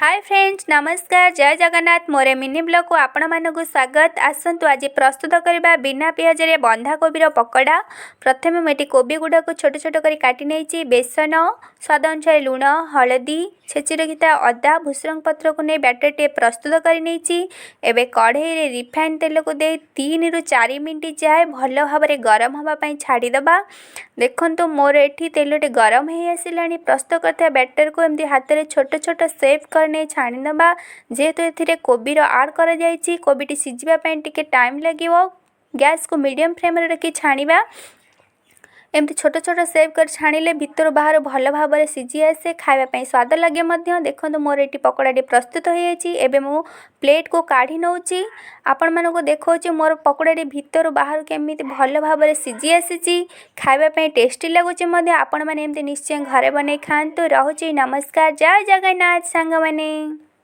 Hi friends नमस्कार जय जगन्नाथ मोरे mini blog को आपण मानक स्वागत। आसतु आज प्रस्तुत करबा बिना पियाज रे बंधा कोबीर पकोड़ा। प्रथमे मेटी कोबी गुडा को छोट छोट करी काटी नेछि। बेसन स्वाद अनुसार लूण हलदी छेची रखिता अदा भूसरंग पत्र को नहीं बैटर टे प्रस्तुत कर नेछि। एबे कढ़ई रे रिफाइन तेल को दे 3 रु 4 मिनट जाए भल भाव गरम हवा पई छाड़ी दबा। देखंतु मोर एठी तेलटे गरम हे आसिलानी। प्रस्तुत करता बैटर को एमती हाथ रे छोट छोट सेप करने छाणी नबा। जेहेतु एथिरे कोबीर आड करा जायछि कोबीटी सिझिबा पई टिके टाइम लागिवो। गैस को मीडियम फ्लेम रे रखि छाणीबा। एमती छोट छोट सेप कर छाणिले भितर बाहर भल भाव सिझी आसे खाइबा पई स्वाद लागे मध्य। देखंतु मोर एठी पकोड़ाटी प्रस्तुत हो जायछि। एबे मु प्लेट को काढी नउछि। आपण मानको देखौछि मोर पकोड़ाटी भितर बाहर केमिति भल भाव सिझी आसीछि। खाइबा पई टेस्टी लागुछि मध्य। आपण माने एमती निश्चय घरे बनै खांतु। रहुछि नमस्कार जय जगन्नाथ सांग माने।